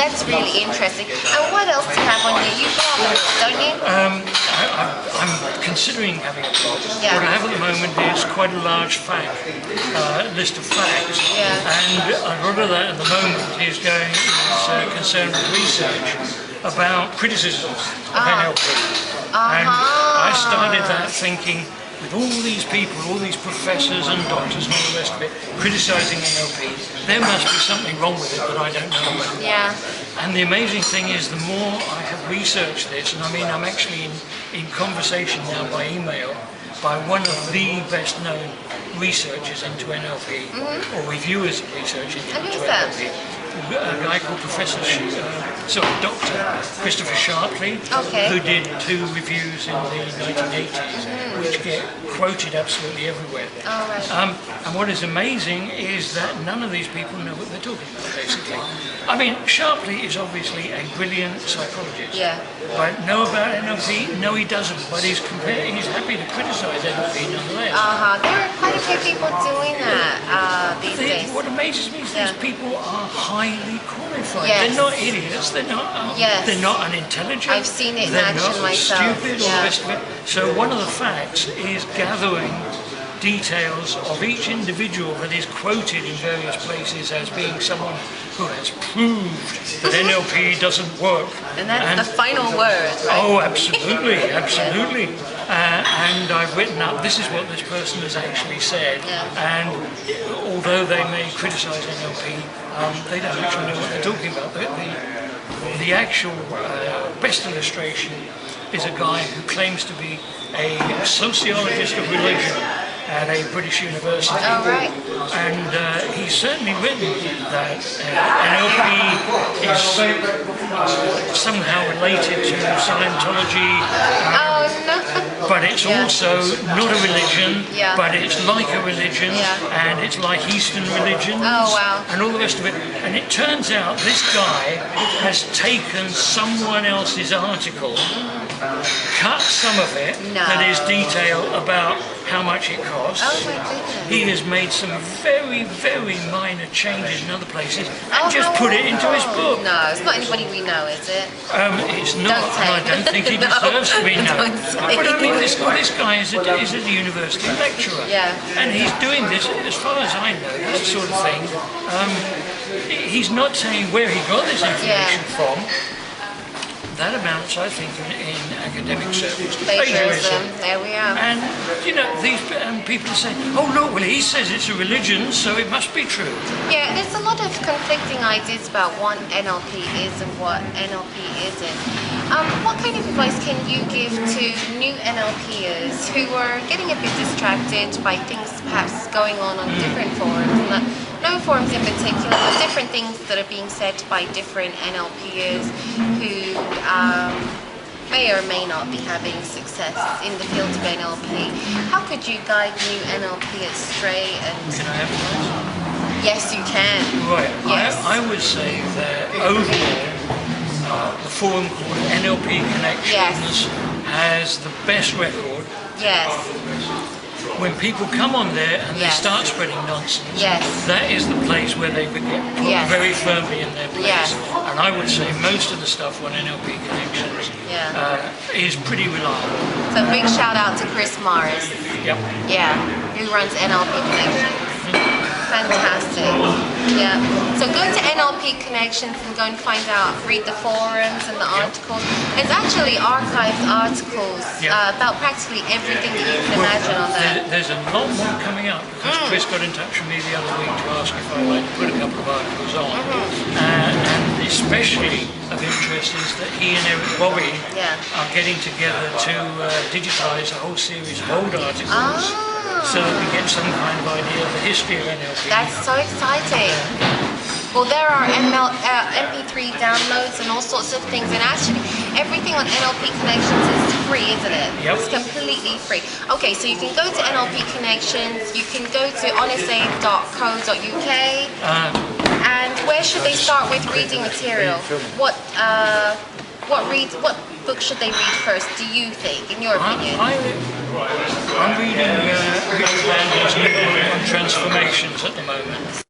That's really interesting. And what else do you have on here? You blog on this, don't you? I'm considering having a blog. Yeah. What I have at the moment is quite a large list of facts, and a lot of that at the moment is concerned with research about criticisms of NLP. And I started that thinking, with all these people, all these professors and doctors and all the rest of it criticizing NLP, there must be something wrong with it that I don't know about. Yeah. And the amazing thing is, the more I have researched this, and I mean, I'm actually in conversation now by email by one of the best known researchers into NLP, or reviewers of research into NLP. A guy called Dr. Christopher Sharpley, who did 2 reviews in the 1980s, which get quoted absolutely everywhere. And what is amazing is that none of these people know what they're talking about, basically. I mean, Sharpley is obviously a brilliant psychologist, but know about NLP? No, he doesn't, but he's happy to criticize NLP nonetheless. There are quite a few people doing that these days. What amazes me is these people are highly qualified. Yes. They're not idiots. They're not unintelligent. I've seen it in action myself. They're not stupid, all the rest of it. So one of the facts is gathering details of each individual that is quoted in various places as being someone who has proved that NLP doesn't work. And that's the final word, right? Oh, absolutely, absolutely. And I've written up, this is what this person has actually said. And although they may criticize NLP, they don't actually know what they're talking about. The actual best illustration is a guy who claims to be a sociologist of religion at a British university. And he's certainly written that NLP is somehow related to Scientology, but it's also not a religion, but it's like a religion, and it's like Eastern religions, and all the rest of it. And it turns out this guy has taken someone else's article, cut some of it that is detail about how much it costs. He has made some very, very minor changes in other places and just put it into his book. No, it's not anybody we know, is it? It's not, and I don't think he deserves to be known. But I mean, this guy is a university lecturer, and he's doing this, as far as I know, this sort of thing. He's not saying where he got this information from. That amounts, I think, in academic circles to plagiarism. There we are. And, you know, these people say, oh, look, well, he says it's a religion, so it must be true. Yeah, there's a lot of conflicting ideas about what NLP is and what NLP isn't. What kind of advice can you give to new NLPers who are getting a bit distracted by things perhaps going on different forums? No forums in particular, but different things that are being said by different NLPers who may or may not be having success in the field of NLP. How could you guide new NLPers straight? Can I have advice? Yes, you can. Right. Yes. I would say that overall, the forum called NLP Connections has the best record. Yes. When people come on there and they start spreading nonsense, that is the place where they get put very firmly in their place. And I would say most of the stuff on NLP Connections is pretty reliable. So big shout out to Chris Morris. Yep. Yeah, who runs NLP Connections. Fantastic. Yeah. So go to NLP Connections and go and find out, read the forums and the articles. There's actually archived articles about practically everything that you can imagine on there. There's a lot more coming up because Chris got in touch with me the other week to ask if I'd like to put a couple of articles on. And especially of interest is that he and Eric Bobby are getting together to digitize a whole series of old articles. So that we get some kind of idea of the history of NLP. That's so exciting. Well, there are MP3 downloads and all sorts of things, and actually everything on NLP Connections is free, isn't it? Yep. It's completely free. Okay, so you can go to NLP Connections, you can go to honestsave.co.uk, and where should they start with reading material? What book should they read first, do you think, in your opinion? I'm reading Richard Bandler's new book on transformations at the moment.